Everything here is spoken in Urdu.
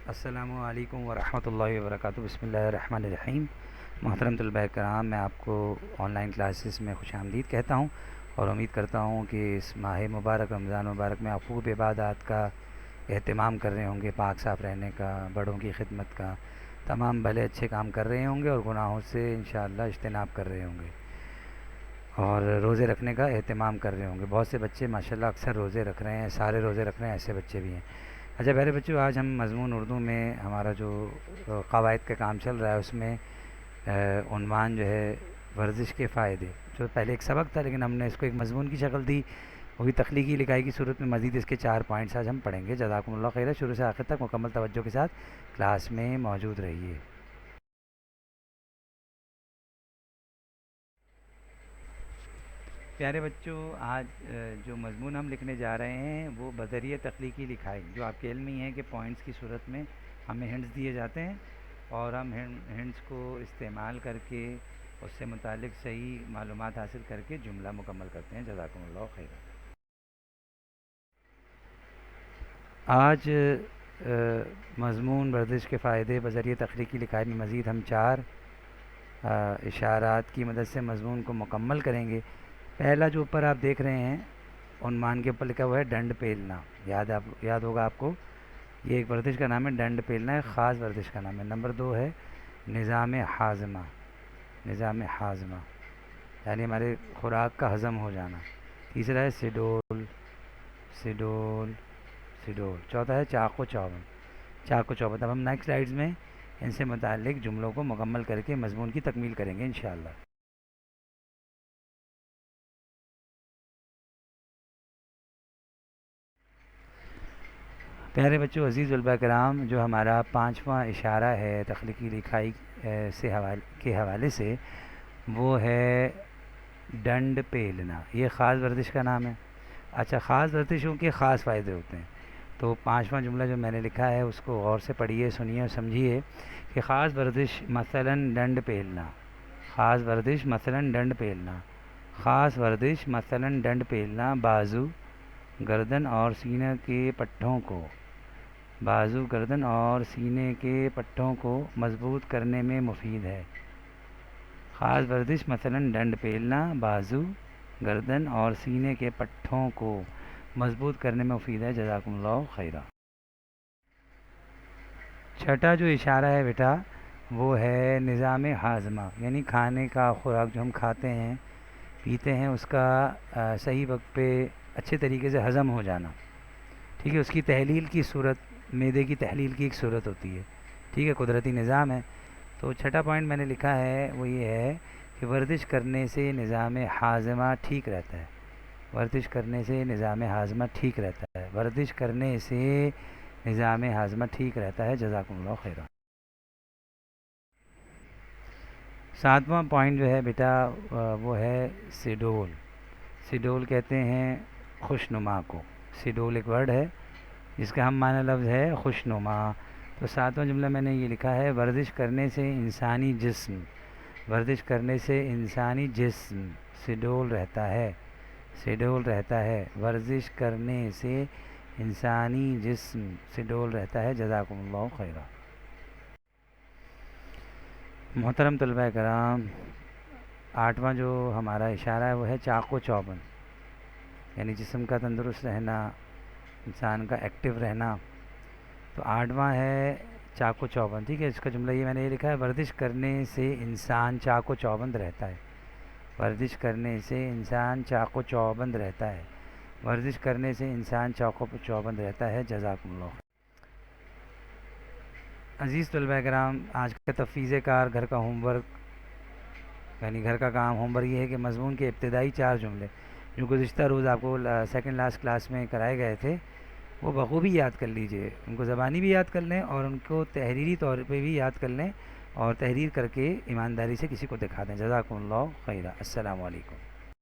السلام علیکم ورحمۃ اللہ وبرکاتہ۔ بسم اللہ الرحمن الرحیم۔ محترم طلباء کرام، میں آپ کو آن لائن کلاسز میں خوش آمدید کہتا ہوں اور امید کرتا ہوں کہ اس ماہ مبارک رمضان مبارک میں آپ خوب عبادات کا اہتمام کر رہے ہوں گے، پاک صاف رہنے کا، بڑوں کی خدمت کا، تمام بھلے اچھے کام کر رہے ہوں گے اور گناہوں سے انشاءاللہ اجتناب کر رہے ہوں گے اور روزے رکھنے کا اہتمام کر رہے ہوں گے۔ بہت سے بچے ماشاءاللہ اکثر روزے رکھ رہے ہیں، سارے روزے رکھ رہے ہیں، ایسے بچے بھی ہیں۔ اچھا پیارے بچوں، آج ہم مضمون اردو میں ہمارا جو قواعد کا کام چل رہا ہے اس میں عنوان جو ہے ورزش کے فائدے، جو پہلے ایک سبق تھا لیکن ہم نے اس کو ایک مضمون کی شکل دی، وہ بھی تخلیقی لکھائی کی صورت میں۔ مزید اس کے 4 پوائنٹس آج ہم پڑھیں گے۔ جزاکم اللہ خیر، شروع سے آخر تک مکمل توجہ کے ساتھ کلاس میں موجود رہیے۔ پیارے بچوں، آج جو مضمون ہم لکھنے جا رہے ہیں وہ بذریعہ تخلیقی لکھائی، جو آپ کے علم ہی ہے کہ پوائنٹس کی صورت میں ہمیں ہنٹس دیے جاتے ہیں اور ہم ہنٹس کو استعمال کر کے اس سے متعلق صحیح معلومات حاصل کر کے جملہ مکمل کرتے ہیں۔ جزاکم اللہ خیر۔ آج مضمون ورزش کے فائدے بذریعہ تخلیقی لکھائی میں مزید ہم 4 اشارات کی مدد سے مضمون کو مکمل کریں گے۔ پہلا جو اوپر آپ دیکھ رہے ہیں عنوان کے اوپر لکھا ہوا ہے ڈنڈ پیلنا، یاد ہوگا آپ کو، یہ ایک ورزش کا نام ہے۔ ڈنڈ پیلنا ایک خاص ورزش کا نام ہے۔ نمبر 2 ہے نظام ہاضمہ، نظام ہاضمہ یعنی ہمارے خوراک کا ہضم ہو جانا۔ تیسرا ہے سیڈول، سیڈول سیڈول۔ چوتھا ہے چاق و چوبند، چاق و چوبند۔ اب ہم نیکسٹ سلائیڈز میں ان سے متعلق جملوں کو مکمل کر کے مضمون کی تکمیل کریں گے انشاءاللہ۔ پیارے بچوں، عزیز طلباء کرام، جو ہمارا 5واں اشارہ ہے تخلیقی لکھائی کے حوالے سے، وہ ہے ڈنڈ پیلنا۔ یہ خاص ورزش کا نام ہے۔ اچھا، خاص ورزشوں کے خاص فائدے ہوتے ہیں، تو 5واں جملہ جو میں نے لکھا ہے اس کو غور سے پڑھیے، سنیے اور سمجھیے کہ خاص ورزش مثلاً ڈنڈ پیلنا، خاص ورزش مثلاً ڈنڈ پیلنا، خاص ورزش مثلاً ڈنڈ پیلنا بازو، گردن اور سینے کے پٹھوں کو، بازو، گردن اور سینے کے پٹھوں کو مضبوط کرنے میں مفید ہے۔ خاص ورزش مثلاً ڈنڈ پیلنا بازو، گردن اور سینے کے پٹھوں کو مضبوط کرنے میں مفید ہے۔ جزاکم اللہ خیرہ۔ چھٹا جو اشارہ ہے بیٹا وہ ہے نظام ہاضمہ، یعنی کھانے کا خوراک جو ہم کھاتے ہیں پیتے ہیں اس کا صحیح وقت پہ اچھے طریقے سے ہضم ہو جانا۔ ٹھیک ہے، اس کی تحلیل کی صورت، معدے کی تحلیل کی ایک صورت ہوتی ہے، ٹھیک ہے، قدرتی نظام ہے۔ تو چھٹا پوائنٹ میں نے لکھا ہے وہ یہ ہے کہ ورزش کرنے سے نظام ہاضمہ ٹھیک رہتا ہے، ورزش کرنے سے نظام ہاضمہ ٹھیک رہتا ہے، ورزش کرنے سے نظام ہاضمہ ٹھیک رہتا ہے۔ جزاکم اللہ خیرہ۔ 7واں پوائنٹ جو ہے بیٹا وہ ہے سیڈول۔ سیڈول کہتے ہیں خوشنما کو۔ سیڈول ایک ورڈ ہے جس کا ہم معنی لفظ ہے خوشنما۔ تو 7واں جملہ میں نے یہ لکھا ہے ورزش کرنے سے انسانی جسم، ورزش کرنے سے انسانی جسم سیڈول رہتا ہے، سیڈول رہتا ہے، ورزش کرنے سے انسانی جسم سیڈول رہتا ہے۔ جزاکم اللہ خیرہ۔ محترم طلباء کرام، 8واں جو ہمارا اشارہ ہے وہ ہے چاق و چوبند، یعنی جسم کا تندرست رہنا، انسان کا ایکٹیو رہنا۔ تو 8واں ہے چاق و چوبند، ٹھیک ہے۔ اس کا جملہ یہ میں نے یہ لکھا ہے ورزش کرنے سے انسان چاق و چوبند رہتا ہے، ورزش کرنے سے انسان چاق و چوبند رہتا ہے، ورزش کرنے سے انسان چاق و چوبند رہتا ہے۔ جزاکم اللہ خیر۔ عزیز طلباء کرام، آج کا تفویض کار گھر کا ہوم ورک، یعنی گھر کا کام ہوم ورک یہ ہے کہ مضمون کے ابتدائی 4 جملے جو گزشتہ روز آپ کو سیکنڈ لاسٹ کلاس میں کرائے گئے تھے وہ بخوبی یاد کر لیجئے، ان کو زبانی بھی یاد کر لیں اور ان کو تحریری طور پہ بھی یاد کر لیں اور تحریر کر کے ایمانداری سے کسی کو دکھا دیں۔ جزاکم اللہ خیرہ۔ السلام علیکم۔